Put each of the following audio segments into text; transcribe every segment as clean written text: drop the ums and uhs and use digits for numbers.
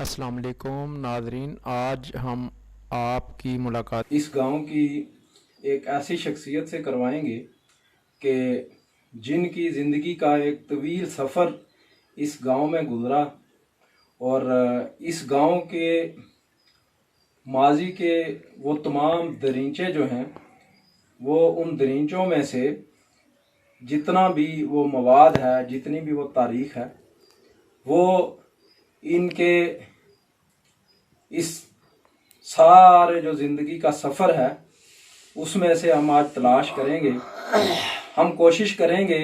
السلام علیکم ناظرین، آج ہم آپ کی ملاقات اس گاؤں کی ایک ایسی شخصیت سے کروائیں گے کہ جن کی زندگی کا ایک طویل سفر اس گاؤں میں گزرا، اور اس گاؤں کے ماضی کے وہ تمام درینچے جو ہیں، وہ ان درینچوں میں سے جتنا بھی وہ مواد ہے، جتنی بھی وہ تاریخ ہے، وہ ان کے اس سارے جو زندگی کا سفر ہے اس میں سے ہم آج تلاش کریں گے۔ ہم کوشش کریں گے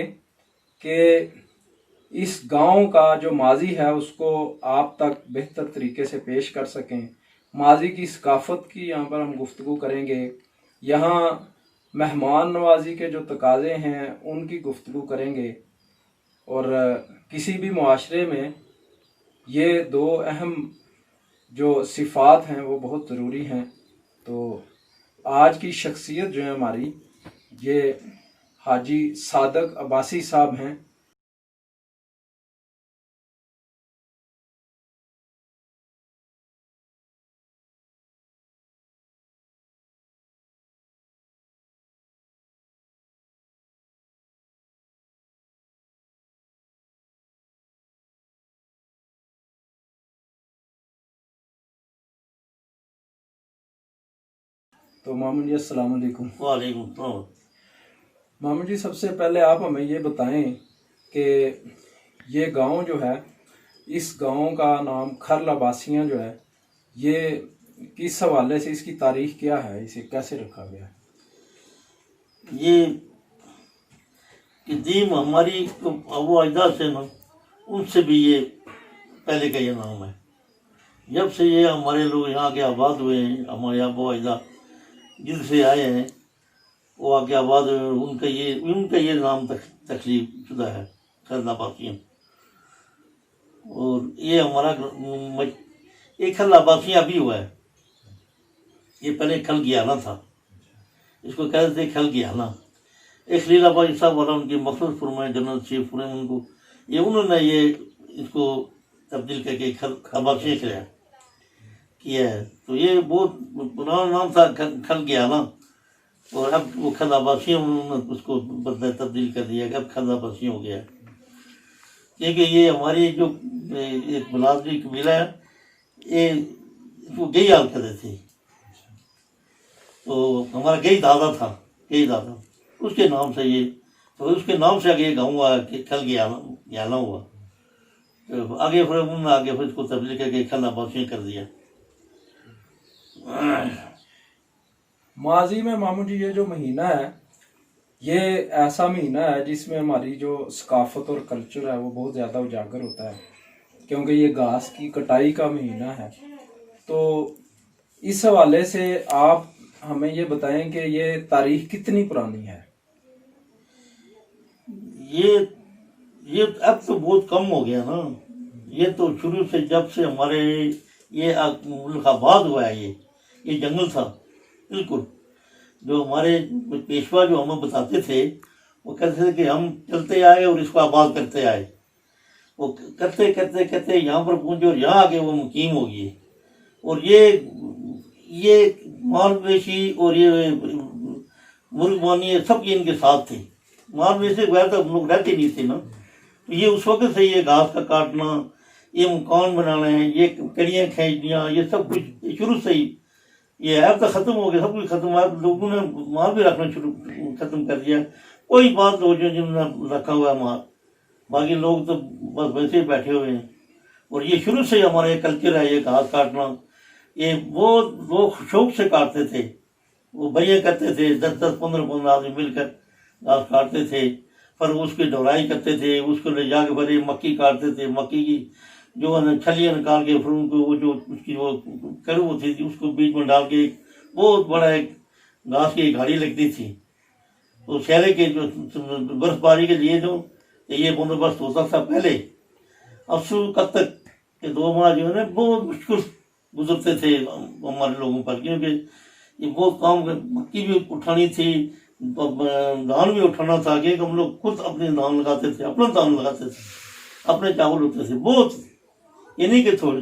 کہ اس گاؤں کا جو ماضی ہے اس کو آپ تک بہتر طریقے سے پیش کر سکیں۔ ماضی کی ثقافت کی یہاں پر ہم گفتگو کریں گے، یہاں مہمان نوازی کے جو تقاضے ہیں ان کی گفتگو کریں گے، اور کسی بھی معاشرے میں یہ دو اہم جو صفات ہیں وہ بہت ضروری ہیں۔ تو آج کی شخصیت جو ہے ہماری، یہ حاجی صادق عباسی صاحب ہیں۔ تو مامن جی السلام علیکم۔ وعلیکم السلام۔ مامن جی، سب سے پہلے آپ ہمیں یہ بتائیں کہ یہ گاؤں جو ہے، اس گاؤں کا نام کھرل عباسیاں جو ہے، یہ کس حوالے سے، اس کی تاریخ کیا ہے، اسے کیسے رکھا گیا ہے؟ یہ قدیم ہماری ابو اجداد سے نا، ان سے بھی یہ پہلے کا یہ نام ہے۔ جب سے یہ ہمارے لوگ یہاں کے آباد ہوئے ہیں، ہمارے ابو اجداد جن سے آئے ہیں وہ آ کے آباد ہوئے، ان کا یہ نام تخلیق شدہ ہے، کھرل عباسیاں۔ اور یہ ہمارا ایک کھرل عباسیاں ابھی ہوا ہے، یہ پہلے کھل گیانا تھا، اس کو کہتے تھے کھل گیانا۔ ایک خلیل عباسی صاحب والا ان کی مخصوص فرمائے جنرل شیف فرمائے ان کو، انہوں نے یہ اس کو تبدیل کر کے عباسیاں کیا ہے۔ تو یہ بہت پرانا نام تھا کھل گیانا، اور اب وہ کھرل عباسیاں انہوں نے اس کو تبدیل کر دیا کہ اب کھرل عباسیاں ہو گیا ہے، کیونکہ یہ ہماری جو ایک بلادری قبیلہ ہے، یہ اس کو گئی حال کرتے تھے۔ تو ہمارا گئی دادا تھا، گئی دادا، اس کے نام سے یہ، تو اس کے نام سے آگے یہ گاؤں آیا کہ کھل گیانا ہوا۔ تو آگے پھر انہوں نے آگے پھر اس کو تبدیل کر کے کھرل عباسیاں کر دیا۔ ماضی میں مامو جی یہ جو مہینہ ہے، یہ ایسا مہینہ ہے جس میں ہماری جو ثقافت اور کلچر ہے وہ بہت زیادہ اجاگر ہوتا ہے، کیونکہ یہ گھاس کی کٹائی کا مہینہ ہے۔ تو اس حوالے سے آپ ہمیں یہ بتائیں کہ یہ تاریخ کتنی پرانی ہے؟ یہ اب تو بہت کم ہو گیا نا، یہ تو شروع سے جب سے ہمارے یہ ملک آباد ہوا ہے، یہ جنگل تھا بالکل۔ جو ہمارے پیشوا جو ہمیں بتاتے تھے، وہ کہتے تھے کہ ہم چلتے آئے اور اس کو آباد کرتے آئے، وہ کرتے کرتے کرتے یہاں پر پہنچے اور یہاں آ کے وہ مقیم ہو گئے۔ اور یہ مال مویشی اور یہ مرغ مانی یہ سب ان کے ساتھ تھے، مال مویشی بغیر تو ہم لوگ رہتے نہیں تھے نا۔ یہ اس وقت سے یہ گھاس کا کاٹنا، یہ مکان بنانا ہے، یہ کڑیاں کھینچنیاں، یہ سب کچھ شروع سے ہی یہ اب تو ختم ہو گیا، سب کچھ ختم ہوا، لوگوں نے مال بھی رکھنا ختم کر دیا۔ کوئی بات لوگ جنہوں نے رکھا ہوا ہے مال، باقی لوگ تو بس ویسے ہی بیٹھے ہوئے ہیں۔ اور یہ شروع سے ہی ہمارا یہ کلچر ہے، یہ گھاس کاٹنا، یہ بہت لوگ شوق سے کاٹتے تھے، وہ بھیاں کرتے تھے، 10-15 آدمی مل کر گھاس کاٹتے تھے، پھر اس کی ڈورائی کرتے تھے، اس کو لے جا کے پھر مکئی کاٹتے تھے، مکئی کی جو ہے چھلیاں نکال کے پھر ان کو وہ جو اس کی وہ کرو ہوتی تھی اس کو بیچ میں ڈال کے بہت بڑا ایک گھاس کی گاڑی لگتی تھی۔ تو شہرے کے جو برف باری کے لیے جو یہ بندوبست ہوتا تھا پہلے، اب شروع کب تک کہ 2 ماہ جو ہے نا بہت مشکل گزرتے تھے ہمارے لوگوں پر، کیونکہ یہ بہت کام، مکئی بھی اٹھانی تھی، دھان بھی اٹھانا تھا، کہ ہم لوگ خود اپنے دھان لگاتے تھے، اپنا دھان لگاتے تھے، اپنے چاول ہوتے تھے بہت، یہ نہیں کہ تھوڑے۔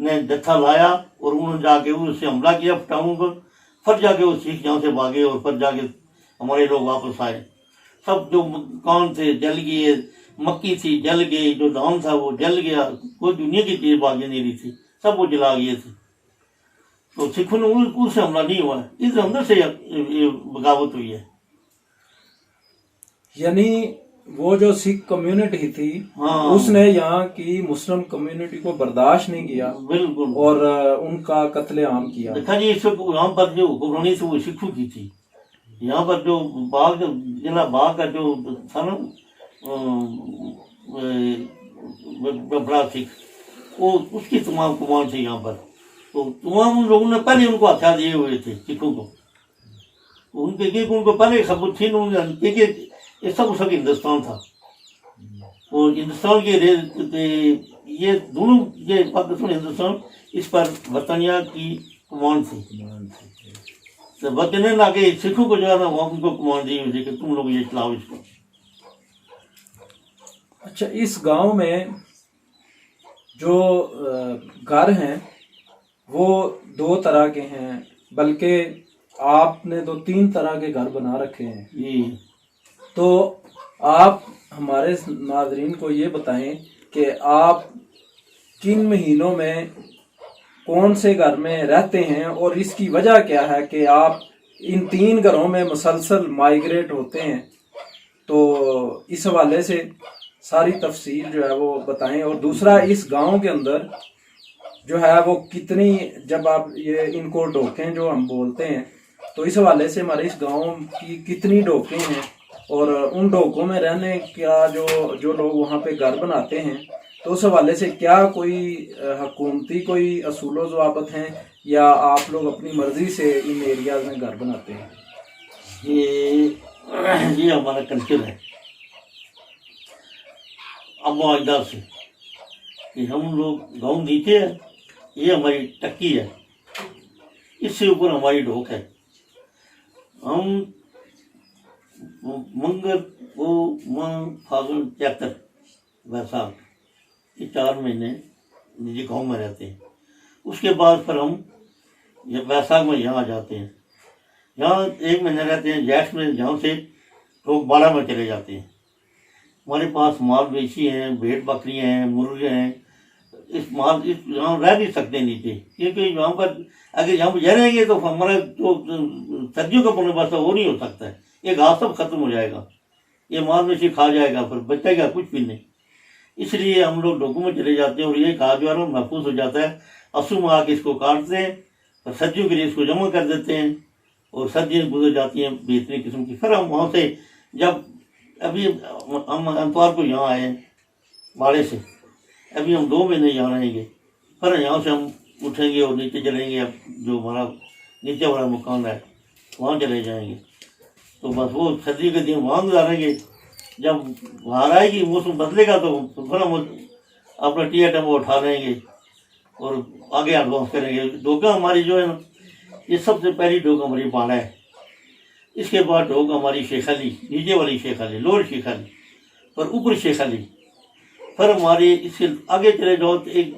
نے جتھا لایا اور انہوں نے جا کے اس سے حملہ کیا پٹھانوں پر. پھر جا کے وہ سکھ یہاں سے بھاگے اور پھر جا کے ہمارے لوگ واپس آئے. سب جو مکان تھے جل گئے، مکی تھی جل گئی، جو دھان تھا وہ جل گیا، کوئی دنیا کی چیز باقی نہیں رہی تھی، سب وہ جلا گئے تھے. تو سکھوں نے ان سے حملہ نہیں ہوا ہے، اس اندر سے یہ بغاوت ہوئی ہے. یعنی وہ جو سکھ کمیونٹی تھی ہاں اس نے یہاں کی مسلم کمیونٹی کو برداشت نہیں کیا بالکل. اور ان کا قتل عام کیا. دیکھا جی اس وقت یہاں پر جو حکمرانی تھی وہ سکھوں کی تھی. یہاں پر جو باغ ضلع باغ کا جو تھا نا بڑا سکھ، وہ اس کی تمام کمان تھی یہاں پر. تو تمام ان لوگوں نے پہلے ان کو ہتھیار دیے ہوئے تھے سکھوں کو. ان کے ان کو پہلے خبر تھی یہ سب اس وقت ہندوستان تھا. اور ہندوستان کے یہ دونوں یہ پاکستان ہندوستان اس پر برطانیہ کی کمان تھی. تو برطانیہ نے آگے سکھوں کو جو ہے نا وہ ان کو کمان دی ہوئی تھی کہ تم لوگ یہ چلاؤ اس کو. اچھا، اس گاؤں میں جو گھر ہیں وہ 2 طرح کے ہیں، بلکہ آپ نے تو 3 طرح کے گھر بنا رکھے ہیں. جی تو آپ ہمارے ناظرین کو یہ بتائیں کہ آپ کن مہینوں میں کون سے گھر میں رہتے ہیں اور اس کی وجہ کیا ہے کہ آپ ان 3 گھروں میں مسلسل مائیگریٹ ہوتے ہیں. تو اس حوالے سے ساری تفصیل جو ہے وہ بتائیں. اور دوسرا، اس گاؤں کے اندر جو ہے وہ کتنی، جب آپ یہ ان کو ڈوکیں جو ہم بولتے ہیں، تو اس حوالے سے ہمارے اس گاؤں کی کتنی ڈوکیں ہیں اور ان ڈوکوں میں رہنے کا جو لوگ وہاں پہ گھر بناتے ہیں تو اس حوالے سے کیا کوئی حکومتی کوئی اصول و ضوابط ہیں یا آپ لوگ اپنی مرضی سے ان ایریاز میں گھر بناتے ہیں؟ یہ ہمارا کلچر ہے اب اجداد سے کہ ہم لوگ گاؤں نیچے ہیں، یہ ہماری ٹکی ہے، اس سے اوپر ہماری ڈھوک ہے. ہم منگل کو ماہ پھاگن چیتر ویساکھ یہ 4 مہینے نجی گاؤں میں رہتے ہیں. اس کے بعد پھر ہم ویساکھ میں یہاں آ جاتے ہیں. یہاں 1 مہینہ رہتے ہیں جیٹھ میں، جہاں سے لوگ 12 میں چلے جاتے ہیں. ہمارے پاس مال بیچی ہیں، بھیڑ بکریاں ہیں، مرغے ہیں. یہاں رہ نہیں سکتے نیچے، کیونکہ یہاں پر اگر یہاں پہ رہیں گے تو ہمارا جو سردیوں کا بندوبست ہے وہ نہیں ہو سکتا ہے. یہ گھاس سب ختم ہو جائے گا، یہ مال مویشی کھا جائے گا، پھر بچے گا کچھ بھی نہیں. اس لیے ہم لوگ ڈوکوں میں چلے جاتے ہیں اور یہ کھا جو ہے نا محفوظ ہو جاتا ہے. اصو میں آ کے اس کو کاٹتے ہیں اور سردیوں کے لیے اس کو جمع کر دیتے ہیں اور سردیاں گزر جاتی ہیں بہترین قسم کی. پھر ہم وہاں سے جب ابھی ہم اتوار کو یہاں آئے ہیں باڑے سے، ابھی ہم 2 مہینے یہاں رہیں گے. پھر یہاں سے ہم اٹھیں گے اور نیچے چلیں گے. اب جو ہمارا نیچے والا مکان ہے وہاں چلے جائیں گے. تو بس وہ سردی کے دن وہاں گزاریں گے. جب باہر آئے گی موسم بدلے گا تو پھر ہم اپنا ٹی ٹیمپو اٹھا لیں گے اور آگے ایڈوانس کریں گے. ڈوکا ہماری جو ہے نا یہ سب سے پہلی ڈوک ہماری باڑا ہے. اس کے بعد ڈوک ہماری شیخ علی، نیچے والی شیخ علی، لوور شیخ علی اور اوپر شیخ علی. پھر ہماری اس کے آگے چلے جاؤ تو ایک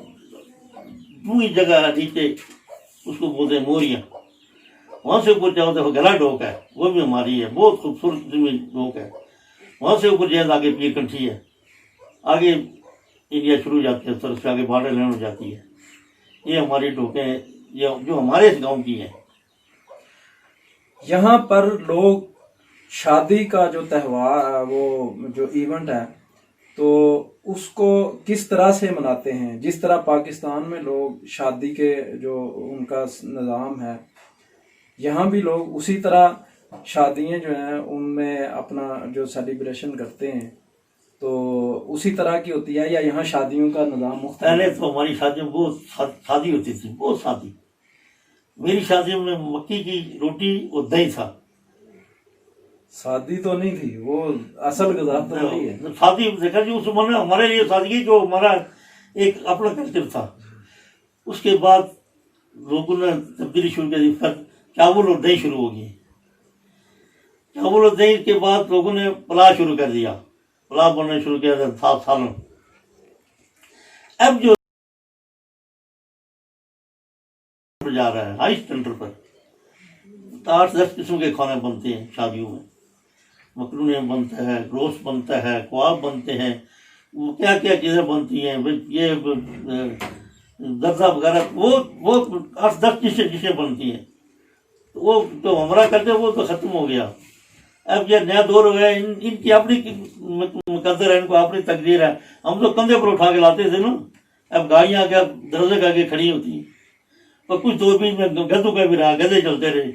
دوسری جگہ ہے نیچے، اس کو بولتے ہیں موریاں. وہاں سے اوپر جاؤ تو گلا ڈوک ہے، وہ بھی ہماری ہے، بہت خوبصورت ڈوک ہے. وہاں سے اوپر جائے تو آگے پیر کنٹھی ہے، آگے انڈیا شروع ہو جاتے ہیں، پھر اس کے آگے بارڈر لائن ہو جاتی ہے. یہ ہماری ڈوکیں ہیں جو ہمارے اس گاؤں کی ہیں. یہاں پر لوگ شادی کا جو تہوار، وہ جو ایونٹ ہے، تو اس کو کس طرح سے مناتے ہیں؟ جس طرح پاکستان میں لوگ شادی کے جو ان کا نظام ہے، یہاں بھی لوگ اسی طرح شادیاں جو ہیں ان میں اپنا جو سیلیبریشن کرتے ہیں تو اسی طرح کی ہوتی ہے یا یہاں شادیوں کا نظام مختلف؟ پہلے تو ہماری شادیوں بہت شادی ہوتی تھی، بہت شادی. میری شادی میں مکی کی روٹی اور دہی تھا. شادی تو نہیں تھی، وہ اصل غذا تو نہیں ہے. شادی دیکھا جی اس میں ہمارے لیے شادی کی جو ہمارا ایک اپنا کلچر تھا. اس کے بعد لوگوں نے تبدیلی شروع کر دی، پھر چاول اور دہی شروع ہو گئی. چاول اور دہی کے بعد لوگوں نے پلاؤ شروع کر دیا، پلاؤ بننا شروع کیا 7 سالوں. اب جو پر جا رہا ہے، ہائی اسٹینڈرڈ پر 8-10 قسم کے کھانے بنتے ہیں شادیوں میں، مکرونی بنتا ہے، گوشت بنتا ہے، کباب بنتے ہیں، وہ کیا کیا چیزیں بنتی ہیں، یہ درزہ وغیرہ، وہ 8-10 ڈشیں بنتی ہیں. وہ جو ہمارا کرتے وہ تو ختم ہو گیا. اب یہ نیا دور ہو گیا، ان کی اپنی مقدر ہے، ان کو اپنی تقدیر ہے. ہم تو کندھے پر اٹھا کے لاتے تھے نا، اب گاڑیاں کیا دروازے کے آگے کھڑی ہوتی ہیں. اور کچھ دور بیچ میں گدھوں کا بھی رہا، گدھے چلتے رہے.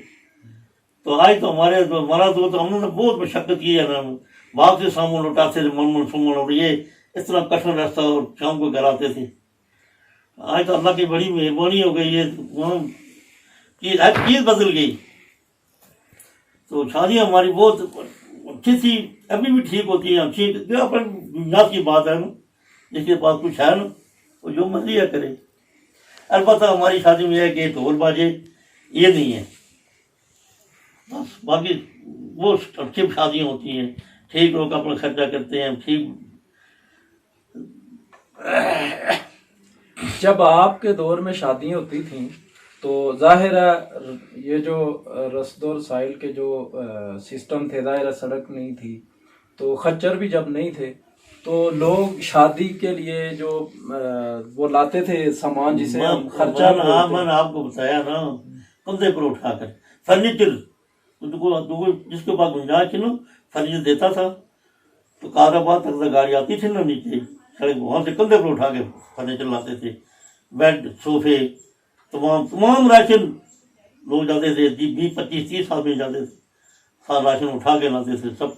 تو آج تو ہمارا دور تو ہم نے بہت مشقت کی ہے نا، باغ سے سامان اٹھاتے تھے، سمن اور یہ اس طرح کٹھن راستہ، اور شام کو گھر آتے تھے. آج تو اللہ کی بڑی مہربانی ہو گئی ہے، ہر چیز بدل گئی. تو شادی ہماری بہت اچھی تھی، ابھی بھی ٹھیک ہوتی ہیں اچھی. اپنے بنیاد کی بات ہے نا، جس کے پاس کچھ ہے نا وہ جو مرضی ہے کرے. البتہ ہماری شادی میں ہے کہ ڈھول باجے یہ نہیں ہے، بس باقی وہ اچھی شادیاں ہوتی ہیں، ٹھیک لوگ اپنا خرچہ کرتے ہیں ٹھیک. جب آپ کے دور میں شادیاں ہوتی تھیں تو ظاہر ہے یہ جو رسد و رسائل کے جو سسٹم تھے، ظاہر ہے سڑک نہیں تھی تو خچر بھی جب نہیں تھے تو لوگ شادی کے لیے جو وہ لاتے تھے سامان جسے ہم خرچہ میں نے آپ کو بتایا نا، کندھے پر اٹھا کر فرنیچر، جس کے پاس گنجائش تھی نا فرنیچر دیتا تھا. تو کاروبار تک گاڑی آتی تھی نا نیچے سڑک، وہاں سے کندھے پر اٹھا کے فرنیچر لاتے تھے، بیڈ صوفے تمام راشن لوگ جاتے تھے. 20-25-30 آدمی جاتے تھے، سارا راشن اٹھا کے لاتے تھے سب.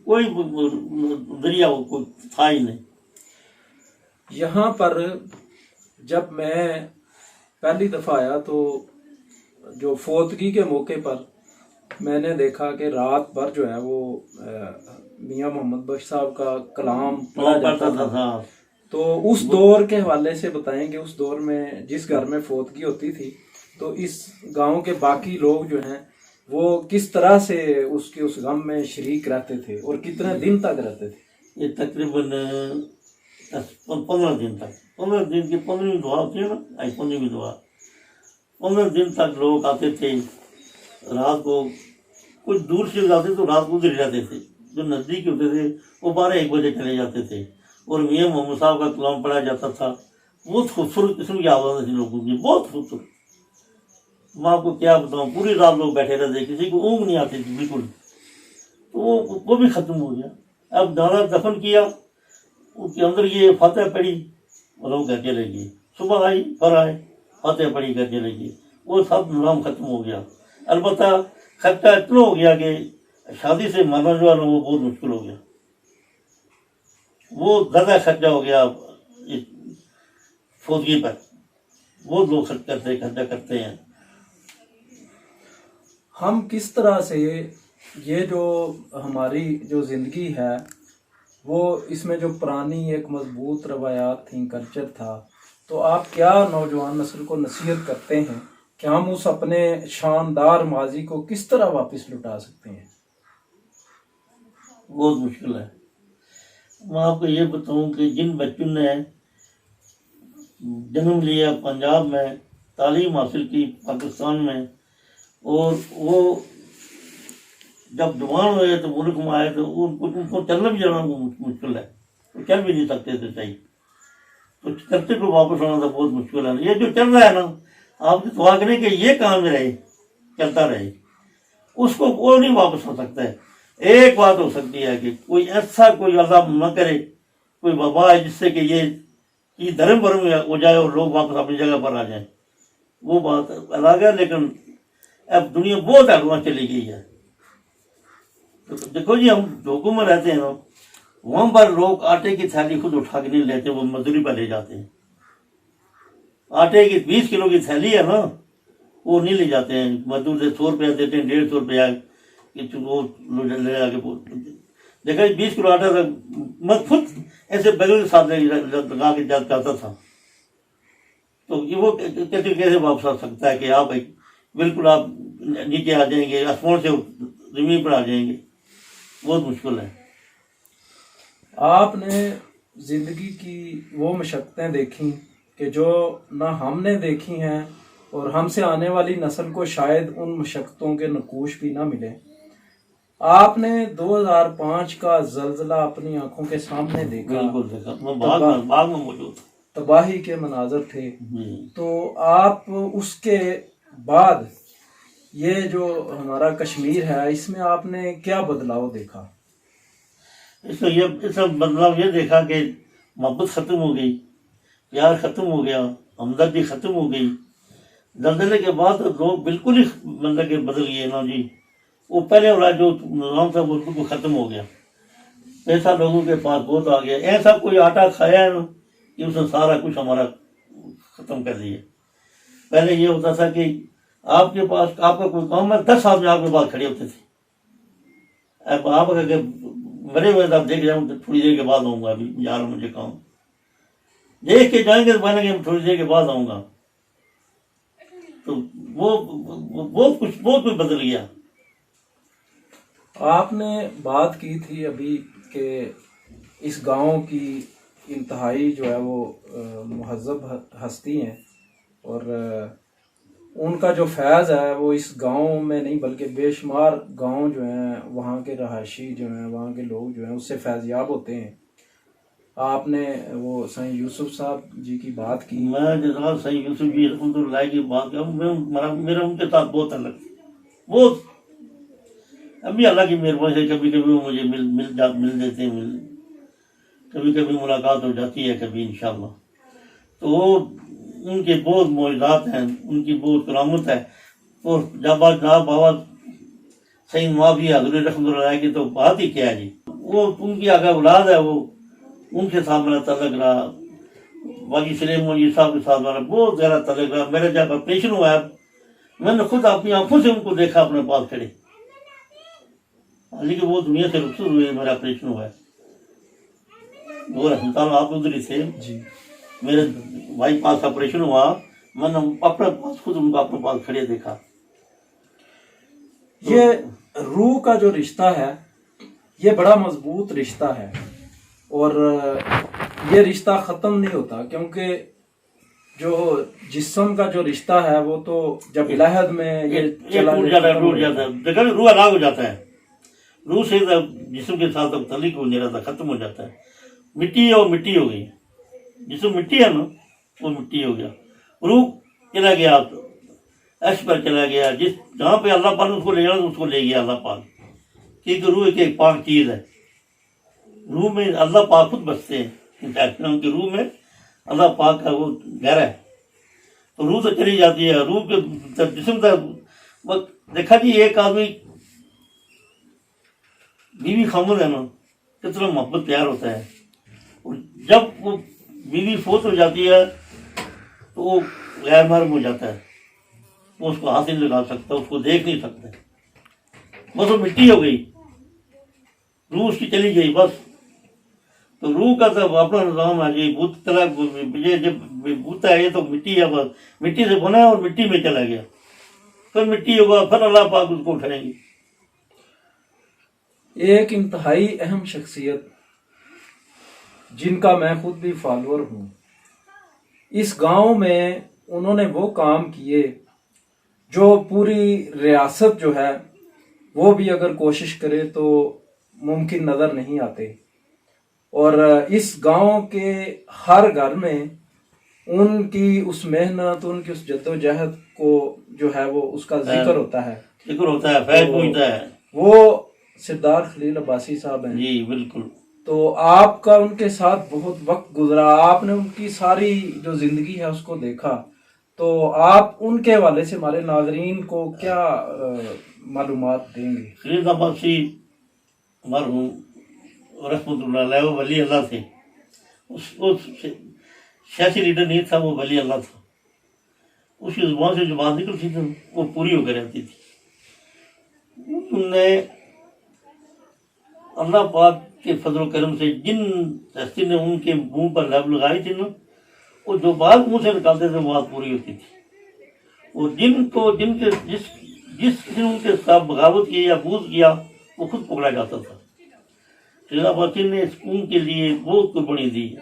کوئی ذریعہ کوئی تھا ہی نہیں. یہاں پر جب میں پہلی دفعہ آیا تو جو فوتگی کے موقع پر میں نے دیکھا کہ رات بھر جو ہے وہ میاں محمد بخش صاحب کا کلام پڑھا جاتا تھا. تو اس دور کے حوالے سے بتائیں گے، اس دور میں جس گھر میں فوتگی ہوتی تھی تو اس گاؤں کے باقی لوگ جو ہیں وہ کس طرح سے اس غم میں شریک رہتے تھے اور کتنے دن تک رہتے تھے؟ یہ تقریباً 15 دن تک، 15 دن کی 15ویں دعا ہوتی ہے نا، 15ویں دعا، 15 دن تک لوگ آتے تھے. رات کو کچھ دور سے جاتے تو رات کو ادھر جاتے تھے، جو نزدیک ہوتے تھے وہ 12-1 بجے چلے جاتے تھے. اور میاں محمد صاحب کا کلام پڑھا جاتا تھا. بہت خوبصورت قسم کی آواز تھی لوگوں کی، بہت خوبصورت. میں آپ کو کیا بتاؤں، پوری رات لوگ بیٹھے رہتے، کسی کو اونگ نہیں آتی تھی بالکل. تو وہ بھی ختم ہو گیا. اب دانا دفن کیا، اس کے اندر یہ فاتحہ پڑھی اور لوگ گھر چلے گئے. صبح آئی پھر آئے فاتحہ پڑھی گھر چلے گئے. وہ سب نظام ختم ہو گیا. البتہ خرچہ اتنا ہو گیا کہ شادی سے مرنا جو ہے نا وہ بہت مشکل ہو گیا. وہ زیادہ خرچہ ہو گیا فوتگی پر، بہت لوگ خرچہ کرتے ہیں. ہم کس طرح سے یہ جو ہماری جو زندگی ہے وہ اس میں جو پرانی ایک مضبوط روایات تھیں، کلچر تھا، تو آپ کیا نوجوان نسل کو نصیحت کرتے ہیں کہ ہم اس اپنے شاندار ماضی کو کس طرح واپس لوٹا سکتے ہیں؟ بہت مشکل ہے. میں آپ کو یہ بتاؤں کہ جن بچوں نے جنم لیا پنجاب میں، تعلیم حاصل کی پاکستان میں، اور وہ جب جوان ہوئے تو ملک میں آئے تو ان کو چلنا بھی جانا مشکل ہے، وہ چل بھی نہیں سکتے تھے صحیح. تو کرتے کو واپس آنا تو بہت مشکل ہے. یہ جو چل رہا ہے نا، آپ کی دعا کریں کہ یہ کام میں رہے، چلتا رہے، اس کو کوئی نہیں واپس ہو سکتا ہے. ایک بات ہو سکتی ہے کہ کوئی ایسا کوئی عذاب نہ کرے، کوئی وبا ہے جس سے کہ یہ دھرم برم ہو جائے اور لوگ واپس اپنی جگہ پر آ جائیں. وہ بات الگ ہے. لیکن اب دنیا بہت ایڈوانس چلی گئی ہے. تو دیکھو جی، ہم لوگوں میں رہتے ہیں نا، وہاں پر لوگ آٹے کی تھیلی خود اٹھا کے نہیں لیتے، وہ مزدوری پر لے جاتے ہیں. آٹے کی 20 کلو کی تھیلی ہے نا، وہ نہیں لے جاتے ہیں. مزدور سے 100 روپیہ دیتے ہیں، 150 روپیہ وہ لے جا کے دیکھا 20 کلو آٹا تھا. میں خود ایسے بیگل کے ساتھ لگا کے جاتا تھا. تو یہ وہ کیسے واپس آ سکتا ہے کہ آپ بالکل آپ نیچے آ جائیں گے، آسمان سے زمین پر آ جائیں گے، بہت مشکل ہے. آپ نے زندگی کی وہ مشقتیں دیکھیں کہ جو نہ ہم نے دیکھی ہیں اور ہم سے آنے والی نسل کو شاید ان مشقتوں کے نقوش بھی نہ ملے. آپ نے 2005 کا زلزلہ اپنی آنکھوں کے سامنے دیکھا. بالکل دیکھا، میں باغ میں موجود تھا. تباہی کے مناظر تھے. جی. تو آپ اس کے بعد یہ جو ہمارا کشمیر ہے اس میں آپ نے کیا بدلاؤ دیکھا؟ اس میں بدلاؤ یہ دیکھا کہ محبت ختم ہو گئی، پیار ختم ہو گیا، ہمدردی ختم ہو گئی. زلزلے کے بعد لوگ بالکل ہی مطلب کہ بدل گئے نا جی. وہ پہلے والا جو نظام تھا وہ بالکل ختم ہو گیا. پیسہ لوگوں کے پاس بہت آ گیا. ایسا کوئی آٹا کھایا ہے نا کہ اس نے سارا کچھ ہمارا ختم کر دیا. پہلے یہ ہوتا تھا کہ آپ کے پاس آپ کا کوئی کام ہے، 10 آدمی آپ کے پاس کھڑے ہوتے تھے. اب آپ اگر مرے ہوئے آپ دیکھ جاؤں تو تھوڑی دیر کے بعد آؤں گا، ابھی یار مجھے کام دیکھ کے جائیں گے تو بولیں گے تھوڑی دیر کے بعد آؤں گا. تو وہ بہت کچھ بدل گیا. آپ نے بات کی تھی ابھی کہ اس گاؤں کی انتہائی جو ہے وہ مہذب ہستی ہیں اور ان کا جو فیض ہے وہ اس گاؤں میں نہیں بلکہ بے شمار گاؤں جو ہیں وہاں کے رہائشی جو ہیں وہاں کے لوگ جو ہیں اس سے فیض یاب ہوتے ہیں. آپ نے وہ سائیں یوسف صاحب جی کی بات کی. میں جناب سائیں یوسف جی رحمۃ اللہ کی بات کروں، میرا ان کے ساتھ بہت الگ بہت. ابھی اللہ کی مہربانی سے کبھی کبھی وہ مجھے مل دیتے ہیں، کبھی کبھی ملاقات ہو جاتی ہے کبھی انشاءاللہ. تو ان کے بہت معجزات ہیں، ان کی بہت کرامت ہے. اور جب بابا سعید معافی حضور رحمۃ اللہ کی تو بات ہی کیا ہے جی. وہ ان کی آگے اولاد ہے، وہ ان کے ساتھ میرا تعلق رہا. باقی سلیم مولوی صاحب کے ساتھ میرا بہت گہرا تعلق رہا. میرا جب آپریشن ہوا ہے میں نے خود اپنی آنکھوں سے ان کو دیکھا اپنے پاس کھڑے، لیکن وہ دنیا سے رخصت ہوئے. میرا آپریشن ہوا ہے وہ ہسپتال آپ ادھر ہی تھے. جی. میرے بھائی پاس آپریشن ہوا، میں نے اپنے پاس خود ان کو اپنے پاس کھڑے دیکھا. یہ روح کا جو رشتہ ہے یہ بڑا مضبوط رشتہ ہے اور یہ رشتہ ختم نہیں ہوتا، کیونکہ جو جسم کا جو رشتہ ہے وہ تو جب لحد میں یہ ٹوٹ جاتا ہے دیکھا روح الگ ہو جاتا ہے. روح سے جسم کے ساتھ اب تعلق ہو نہیں رہتا، ختم ہو جاتا ہے. مٹی ہے وہ مٹی ہو گئی. جسم مٹی ہے نا وہ مٹی ہو گیا. روح چلا گیا عرش پر چلا گیا. جہاں پہ اللہ پاک نے اس کو لے جانا اس کو لے گیا اللہ پاک. کیونکہ روح ایک پاک چیز ہے. روح میں اللہ پاک خود بستے ہیں. ان کی روح میں اللہ پاک کا وہ گہرا ہے. تو روح تو چلی جاتی ہے. روح کے جسم کا دیکھا جی ایک آدمی بیوی خامد ہے نا کتنا محبت پیار ہوتا ہے. اور جب وہ بیوی فوت ہو جاتی ہے تو وہ غیر محرم ہو جاتا ہے. وہ اس کو ہاتھ نہیں لگا سکتا، اس کو دیکھ نہیں سکتا. بس وہ مٹی ہو گئی، روح اس کی چلی گئی بس. تو روح کا تو اپنا نظام ہے جی. یہ جب بوتا ہے یہ تو مٹی ہے، بس مٹی سے بنا اور مٹی میں چلا گیا. پھر مٹی ہوگا، پھر اللہ پاک اس کو اٹھائیں گے. ایک انتہائی اہم شخصیت جن کا میں خود بھی فالوور ہوں، اس گاؤں میں انہوں نے وہ کام کیے جو پوری ریاست جو ہے وہ بھی اگر کوشش کرے تو ممکن نظر نہیں آتے. اور اس گاؤں کے ہر گھر میں ان کی اس محنت، ان کی اس جدوجہد کو جو ہے وہ اس کا ذکر ہوتا ہے. ذکر ہوتا ہے، فیض پہنچتا ہے. وہ سردار خلیل عباسی صاحب ہیں جی بالکل. تو آپ کا ان کے ساتھ بہت وقت گزرا، آپ نے ان کی ساری جو زندگی ہے اس کو دیکھا. تو آپ ان کے حوالے سے ہمارے ناظرین کو کیا معلومات دیں گے؟ خلیل عباسی مرحوم رحمۃ اللہ علیہ وہ ولی اللہ تھے. وہ سیاسی لیڈر نہیں تھا، وہ ولی اللہ تھا. اس کی زبان سے جو بات نکلتی تھی وہ پوری ہو کر رہتی تھی. انہوں نے اللہ پاک کے فضل و کرم سے جن ہستی نے ان کے منہ پر لب لگائی تھی نا، وہ جو بات منہ سے نکالتے تھے وہ بات پوری ہوتی تھی. اور جس نے ان کے ساتھ بغاوت کی یا بغض کیا وہ خود پکڑا جاتا تھا. خلیل عباسی نے اس قوم کے لیے بہت قربانی دی ہے.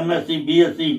MSc, BSc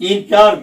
3-4